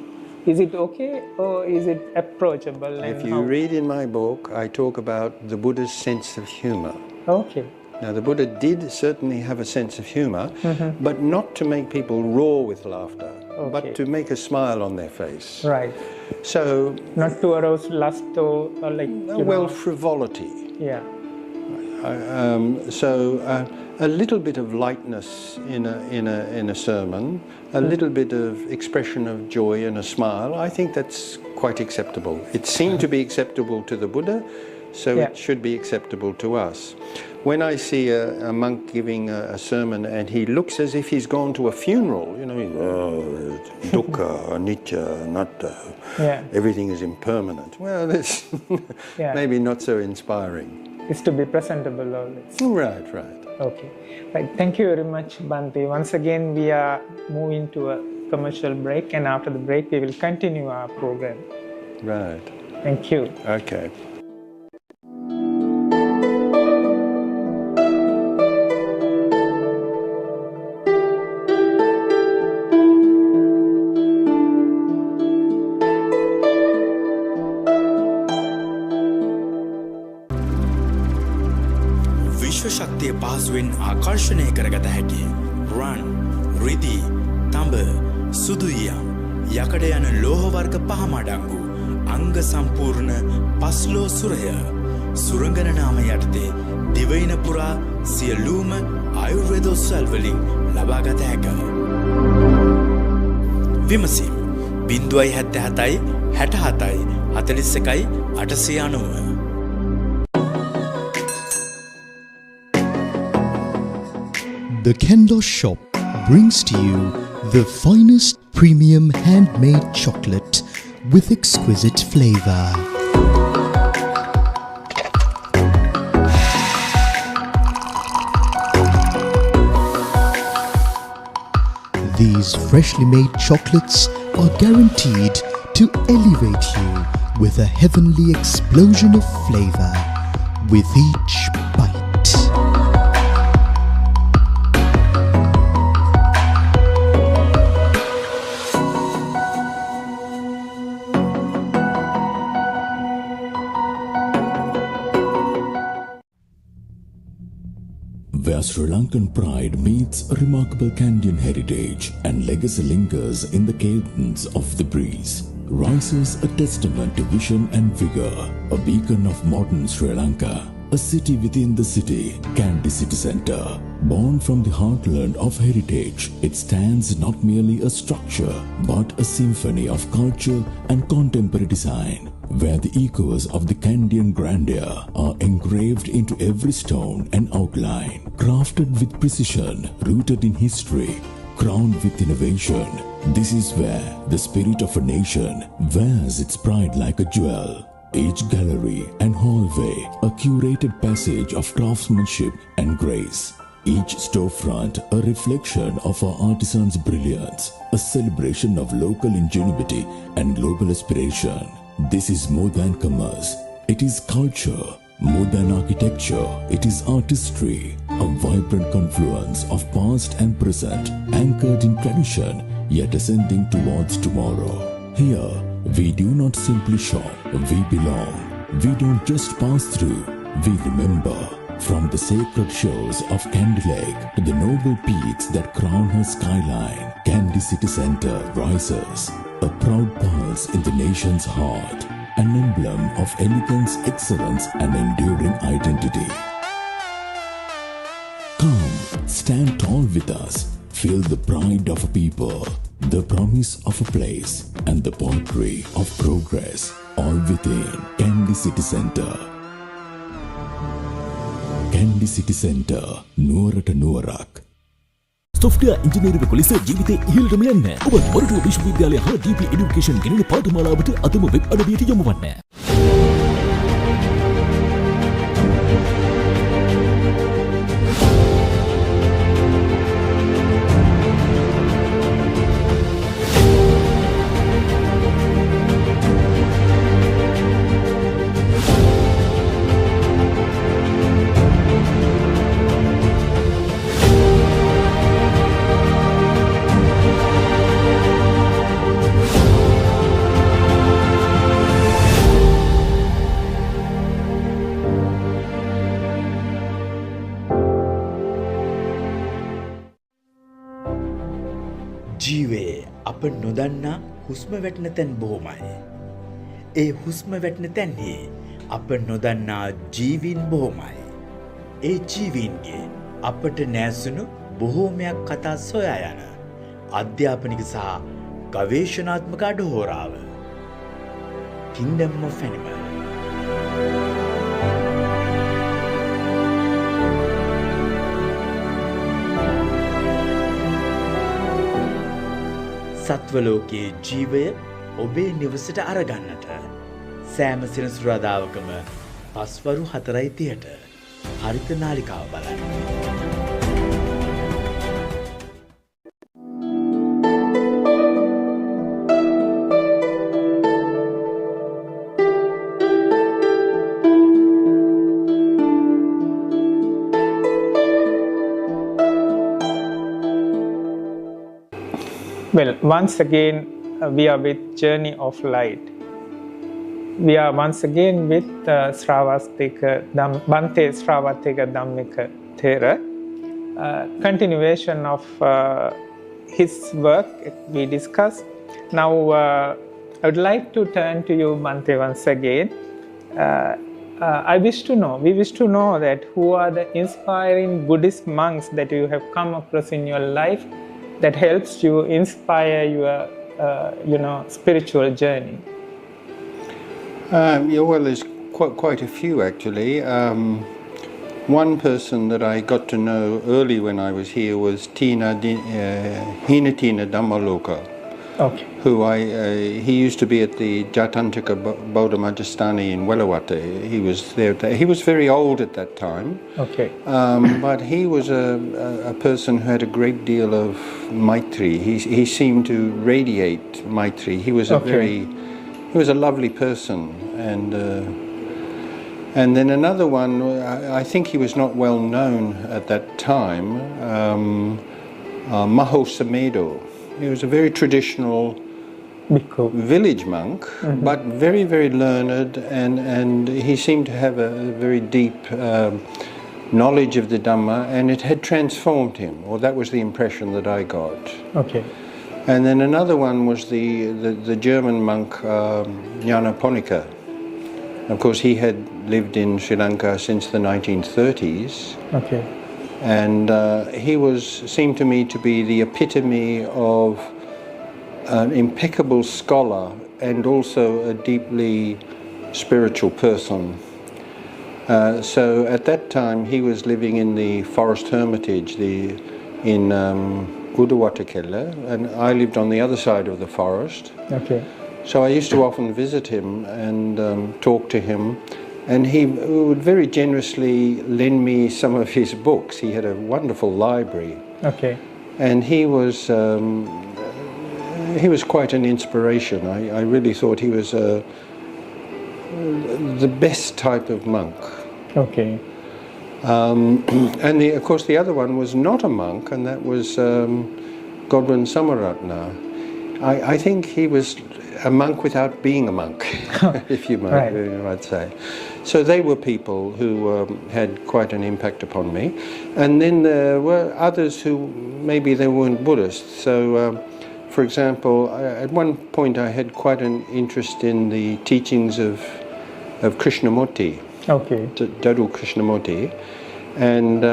S1: Is it okay, or is it approachable?
S2: If you read in my book, I talk about the Buddha's sense of humour.
S1: Okay.
S2: Now, the Buddha did certainly have a sense of humour, but not to make people roar with laughter, but to make a smile on their face.
S1: Right.
S2: So...
S1: not to arouse lust or like...
S2: frivolity.
S1: Yeah.
S2: A little bit of lightness in a sermon, a little bit of expression of joy and a smile, I think that's quite acceptable. It seemed to be acceptable to the Buddha, so it should be acceptable to us. When I see a monk giving a sermon and he looks as if he's gone to a funeral, dukkha, anicca, anatta, everything is impermanent. Well, that's maybe not so inspiring.
S1: It's to be presentable always.
S2: Right.
S1: Okay. Right. Thank you very much, Bhante. Once again, we are moving to a commercial break, and after the break, we will continue our program.
S2: Right.
S1: Thank you.
S2: Okay.
S10: ශක්තිය පහසුවෙන් ආකර්ෂණය කරගත හැකි රන්, රිදී, තඹ, සුදුයියම්, යකඩ යන ලෝහ වර්ග පහම අඩංගු අංග සම්පූර්ණ පස්ලෝ සුරය සුරංගන නාම යටතේ දිවයින පුරා සියලුම ආයුර්වේද ඔස්සල් වලින් ලබාගත හැක. විමසීම් 0.77 67 41 890.
S11: The Candor Shop brings to you the finest premium handmade chocolate with exquisite flavor. These freshly made chocolates are guaranteed to elevate you with a heavenly explosion of flavor with each bite.
S6: Where Sri Lankan pride meets a remarkable Candian heritage and legacy lingers in the cadence of the breeze, rises a testament to vision and vigor, a beacon of modern Sri Lanka, a city within the city, Kandy City Centre. Born from the heartland of heritage, it stands not merely a structure but a symphony of culture and contemporary design, where the echoes of the Candian grandeur are engraved into every stone and outline, crafted with precision, rooted in history, crowned with innovation. This is where the spirit of a nation wears its pride like a jewel. Each gallery and hallway a curated passage of craftsmanship and grace. Each storefront a reflection of our artisans' brilliance, a celebration of local ingenuity and global aspiration. This is more than commerce. It is culture. More than architecture, it is artistry, a vibrant confluence of past and present, anchored in tradition, yet ascending towards tomorrow. Here, we do not simply shop, we belong. We don't just pass through, we remember. From the sacred shores of Kandy Lake to the noble peaks that crown her skyline, Kandy City Centre rises, a proud pulse in the nation's heart, an emblem of elegance, excellence and enduring identity. Come, stand tall with us, feel the pride of a people, the promise of a place and the poetry of progress, all within Kandy City Centre. Kandy City Centre, නුවරට නුවරක්.
S12: Software ඉංජිනේරුවෙකු ලෙස ජීවිතයේ ඉහළටම යන්න ඔබ මොරටුව විශ්වවිද්‍යාලය හා DP education ගෙනෙන පාඨමාලාවට අදම web අඩවියට යොමු වන්න.
S10: ජීවයේ අප නොදන්නා හුස්ම වැටෙන තැන් බොහොමයි. ඒ හුස්ම වැටෙන තැන්හි අප නොදන්නා ජීවීන් බොහොමයි. ඒ ජීවීන්ගේ අපට නෑසුණු බොහෝමයක් කතා සොයා යන අධ්‍යාපනික සහ ගවේෂණාත්මක අඩහෝරාව. Kingdom of Animal. සත්වලෝකයේ ජීවය ඔබේ නිවසට අරගන්නට සෑම සිනසුරාදාවකම පස්වරු 4:30ට හරිත නාලිකාව බලන්න.
S1: Well, once again, we are with Journey of Light. We are once again with Bhante Dhammika Thera. Continuation of his work we discussed. Now, I would like to turn to you, Bhante, once again. We wish to know that who are the inspiring Buddhist monks that you have come across in your life that helps you inspire your spiritual journey?
S2: Yeah, well, there's quite a few actually. One person that I got to know early when I was here was Hina Tina Dhammaloka,
S1: Okay.
S2: who he used to be at the Jatantika Bodha Majestani in Wellawata. He was there. He was very old at that time.
S1: Okay.
S2: But he was a person who had a great deal of maitri. He seemed to radiate maitri. He was he was a lovely person, and then another one. I think he was not well known at that time. Maho Samedo. He was a very traditional village monk, but very, very learned, and he seemed to have a very deep knowledge of the Dhamma, and it had transformed him, or that was the impression that I got.
S1: Okay.
S2: And then another one was the German monk Jnana Ponika. Of course, he had lived in Sri Lanka since the 1930s.
S1: Okay.
S2: And he seemed to me to be the epitome of an impeccable scholar and also a deeply spiritual person. So at that time he was living in the forest hermitage in Udawatakella, and I lived on the other side of the forest.
S1: Okay.
S2: So I used to often visit him and talk to him. And he would very generously lend me some of his books. He had a wonderful library.
S1: Okay.
S2: And he was quite an inspiration. I really thought he was the best type of monk.
S1: Okay.
S2: And of course the other one was not a monk, and that was Godwin Samaratna. I think he was a monk without being a monk, if you might say. So they were people who had quite an impact upon me. And then there were others who maybe they weren't Buddhists. So, for example, at one point I had quite an interest in the teachings of Krishnamurti, Dadu Krishnamurti. And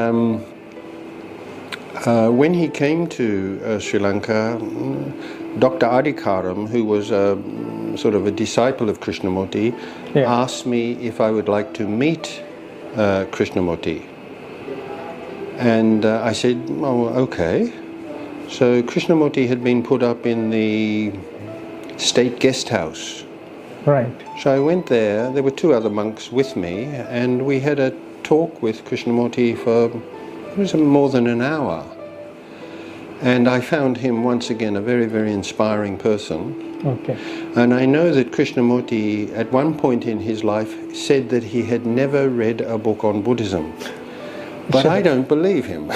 S2: when he came to Sri Lanka, Dr. Adhikaram, who was sort of a disciple of Krishnamurti, asked me if I would like to meet Krishnamurti. And I said, oh, okay. So Krishnamurti had been put up in the state guest house.
S1: Right.
S2: So I went there. There were two other monks with me, and we had a talk with Krishnamurti for it was more than an hour. And I found him once again a very, very inspiring person.
S1: Okay.
S2: And I know that Krishnamurti at one point in his life said that he had never read a book on Buddhism. But I don't believe him.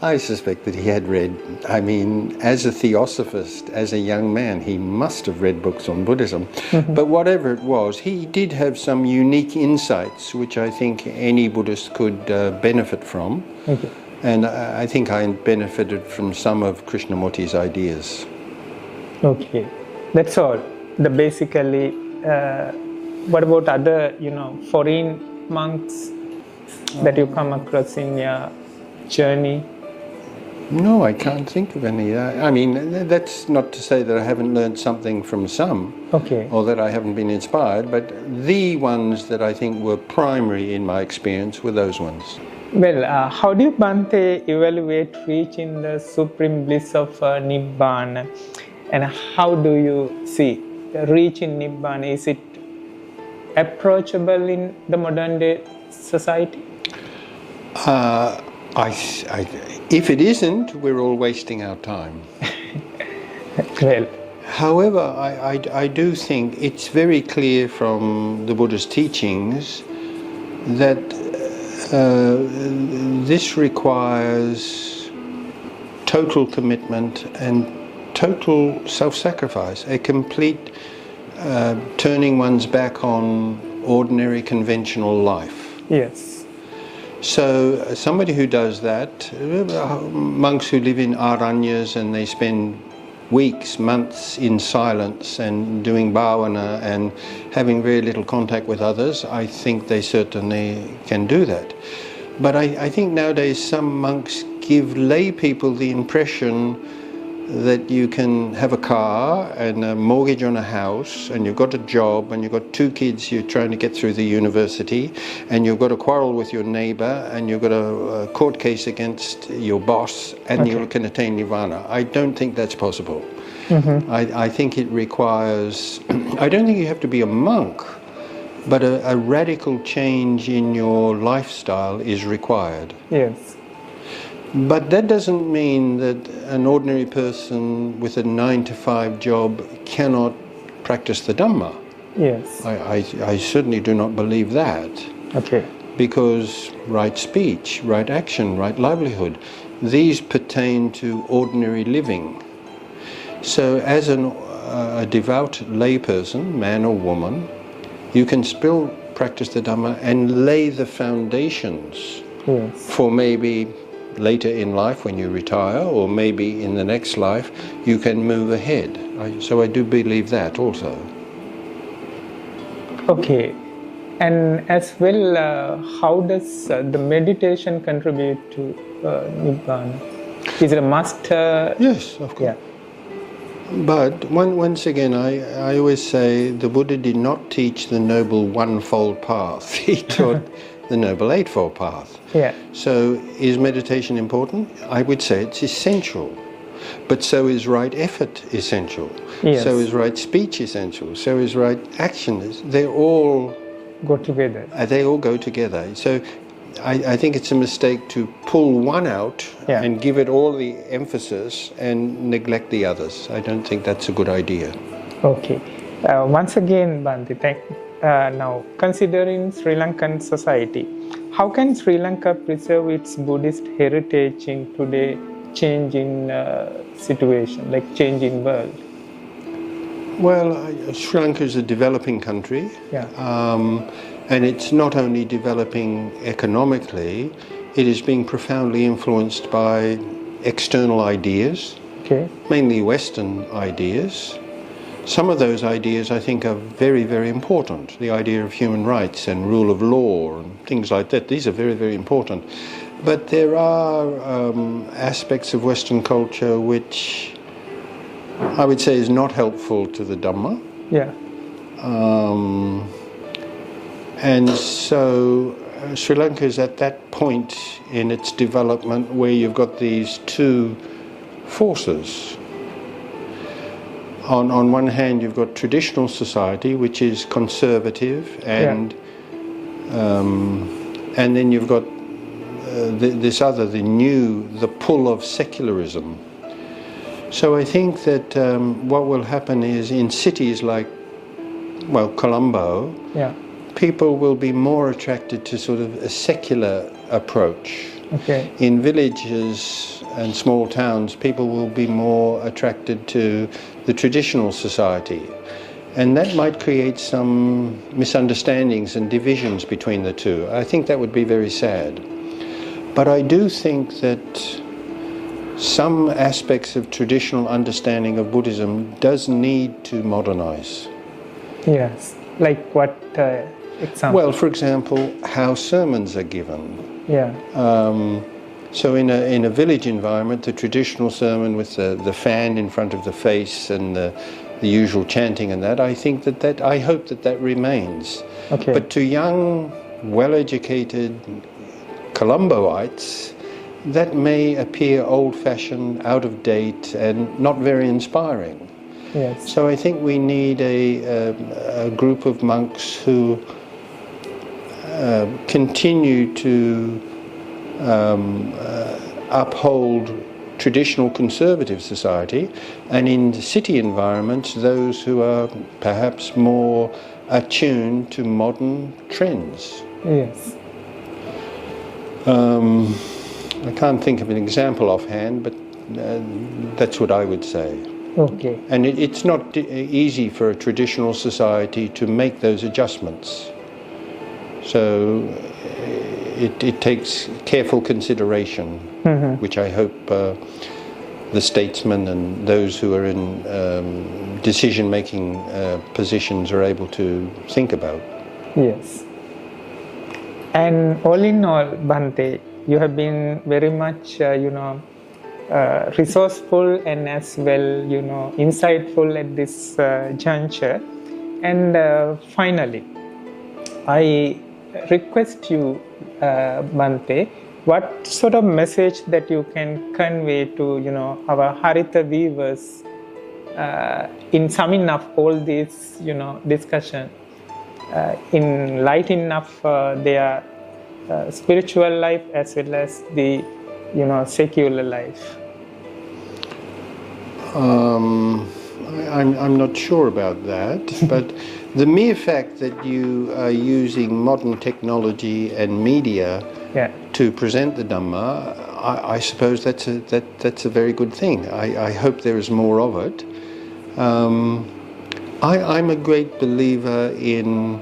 S2: I suspect that he had read, I mean, as a theosophist, as a young man, he must have read books on Buddhism. But whatever it was, he did have some unique insights which I think any Buddhist could benefit from.
S1: Okay.
S2: And I think I benefited from some of Krishnamurti's ideas.
S1: Okay, that's all. Basically, what about other, foreign monks that you come across in your journey?
S2: No, I can't think of any. I mean, that's not to say that I haven't learned something from some, or that I haven't been inspired, but the ones that I think were primary in my experience were those ones.
S1: Well, how do you, Bhante, evaluate reaching the supreme bliss of Nibbana? And how do you see reaching Nibbana? Is it approachable in the modern day society?
S2: If it isn't, we're all wasting our time.
S1: Well.
S2: However, I do think it's very clear from the Buddha's teachings that this requires total commitment and total self-sacrifice, a complete turning one's back on ordinary conventional life.
S1: Yes.
S2: So somebody who does that, monks who live in aranyas and they spend weeks, months in silence and doing bhavana and having very little contact with others, I think they certainly can do that. But I think nowadays some monks give lay people the impression that you can have a car and a mortgage on a house, and you've got a job, and you've got 2 kids you're trying to get through the university, and you've got a quarrel with your neighbor, and you've got a court case against your boss, and you can attain nirvana. I don't think that's possible. I think it requires, I don't think you have to be a monk, but a radical change in your lifestyle is required.
S1: Yes.
S2: But that doesn't mean that an ordinary person with a 9-to-5 job cannot practice the Dhamma.
S1: Yes.
S2: I certainly do not believe that.
S1: Okay.
S2: Because right speech, right action, right livelihood, these pertain to ordinary living. So as a devout layperson, man or woman, you can still practice the Dhamma and lay the foundations for maybe later in life when you retire, or maybe in the next life you can move ahead. So I do believe that also.
S1: Okay. And as well, how does the meditation contribute to Nibbana? Is it a must?
S2: Yes, of course. But once again, I always say the Buddha did not teach the Noble One-Fold Path. He taught the Noble Eightfold Path.
S1: Yeah.
S2: So is meditation important? I would say it's essential. But so is right effort essential.
S1: Yes.
S2: So is right speech essential. So is right action. They all
S1: go together.
S2: They all go together. So I think it's a mistake to pull one out and give it all the emphasis and neglect the others. I don't think that's a good idea.
S1: Okay. Once again, Bhante, now considering Sri Lankan society, how can Sri Lanka preserve its Buddhist heritage in today's changing situation, like changing world?
S2: Well, Sri Lanka is a developing country. And it's not only developing economically, it is being profoundly influenced by external ideas, mainly Western ideas. Some of those ideas I think are very, very important. The idea of human rights and rule of law and things like that, these are very, very important. But there are aspects of Western culture which I would say is not helpful to the Dhamma. And so Sri Lanka is at that point in its development where you've got these two forces. On one hand, you've got traditional society, which is conservative, and then you've got this other, the pull of secularism. So I think that what will happen is in cities like, well, Colombo, people will be more attracted to sort of a secular approach. In villages and small towns, people will be more attracted to the traditional society. And that might create some misunderstandings and divisions between the two. I think that would be very sad. But I do think that some aspects of traditional understanding of Buddhism does need to modernize.
S1: Yes. Like what example?
S2: Well, for example, how sermons are given. So in a village environment, the traditional sermon with the fan in front of the face and the usual chanting and that, I think that I hope that remains. But to young, well-educated Colomboites, that may appear old-fashioned, out of date, and not very inspiring. So I think we need a group of monks who continue to uphold traditional conservative society, and in the city environments, those who are perhaps more attuned to modern trends. I can't think of an example offhand, but that's what I would say. And it's not easy for a traditional society to make those adjustments. So it takes careful consideration, which I hope the statesmen and those who are in decision-making positions are able to think about.
S1: And all in all, Bhante, you have been very much, resourceful and as well, insightful at this juncture. And finally, I request you, Bhante, what sort of message that you can convey to, our Haritha viewers in summing up all this, discussion, in lighting up their spiritual life as well as the, secular life?
S2: I'm not sure about that, but the mere fact that you are using modern technology and media to present the Dhamma, I suppose that's a very good thing. I hope there is more of it. I'm a great believer in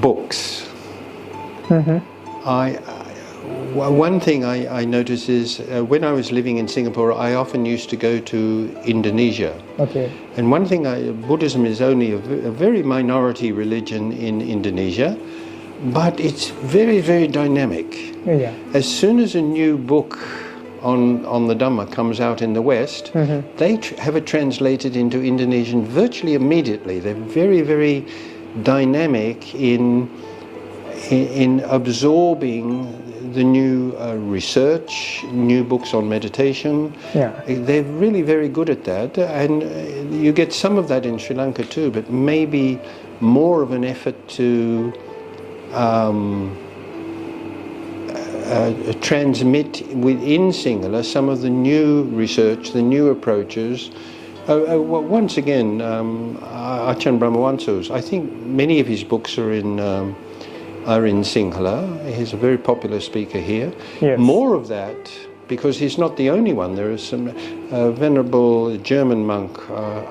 S2: books. One thing I notice is when I was living in Singapore, I often used to go to Indonesia.
S1: Okay.
S2: And one thing, Buddhism is only a very minority religion in Indonesia, but it's very, very dynamic.
S1: Yeah.
S2: As soon as a new book on the Dhamma comes out in the West, they have it translated into Indonesian virtually immediately. They're very, very dynamic in absorbing the new research, new books on meditation.
S1: Yeah.
S2: They're really very good at that, and you get some of that in Sri Lanka too, but maybe more of an effort to transmit within Sinhala some of the new research, the new approaches. Once again, Achan Brahmawansos, I think many of his books are in Sinhala. He's a very popular speaker here.
S1: Yes.
S2: More of that, because he's not the only one. There is some venerable German monk,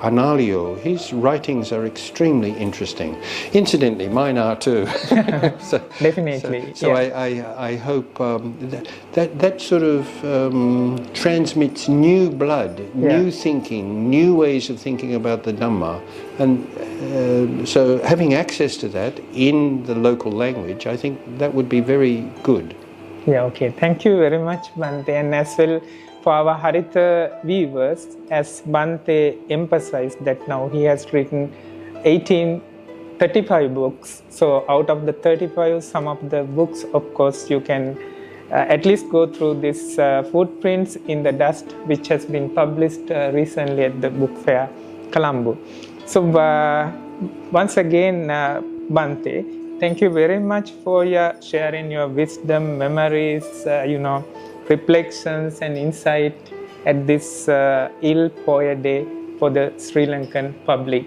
S2: Analio. His writings are extremely interesting. Incidentally, mine are too.
S1: Definitely.
S2: So I hope that sort of transmits new blood, new thinking, new ways of thinking about the Dhamma. And so having access to that in the local language, I think that would be very good.
S1: Yeah, okay. Thank you very much, Bhante. And as well for our Haritha viewers, as Bhante emphasized that now he has written 35 books. So out of the 35, some of the books, of course, you can at least go through this Footprints in the Dust, which has been published recently at the book fair, Colombo. So once again, Bhante, thank you very much for your sharing your wisdom, memories, reflections and insight at this Il Poya Day for the Sri Lankan public.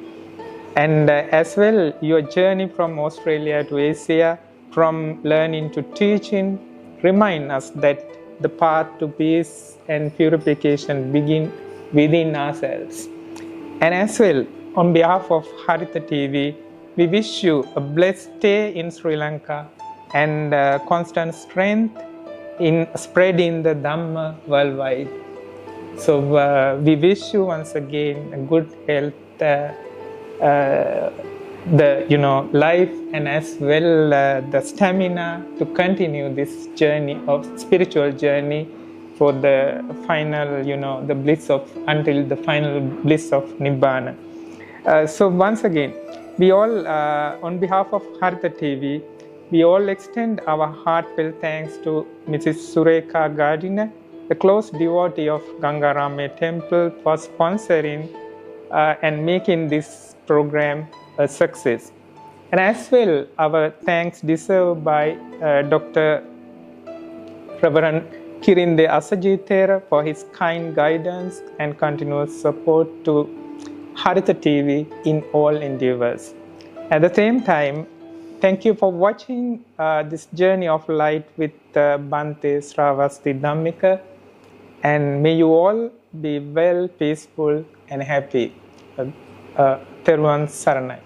S1: And as well, your journey from Australia to Asia, from learning to teaching, remind us that the path to peace and purification begin within ourselves. And as well, on behalf of Haritha TV, we wish you a blessed stay in Sri Lanka and constant strength in spreading the Dhamma worldwide. So we wish you once again a good health, life, and as well the stamina to continue this journey of spiritual journey for the final, the bliss of until the final bliss of Nibbana. So once again, we all, on behalf of Haritha TV, we all extend our heartfelt thanks to Mrs. Surekha Gardiner, the close devotee of Gangarame Temple, for sponsoring and making this program a success. And as well, our thanks deserved by Dr. Reverend Kirinde Asajithera for his kind guidance and continuous support to Haritha TV in all endeavors. At the same time, thank you for watching this journey of light with Bhante Dhammika, and may you all be well, peaceful and happy. Teruvan Saranai.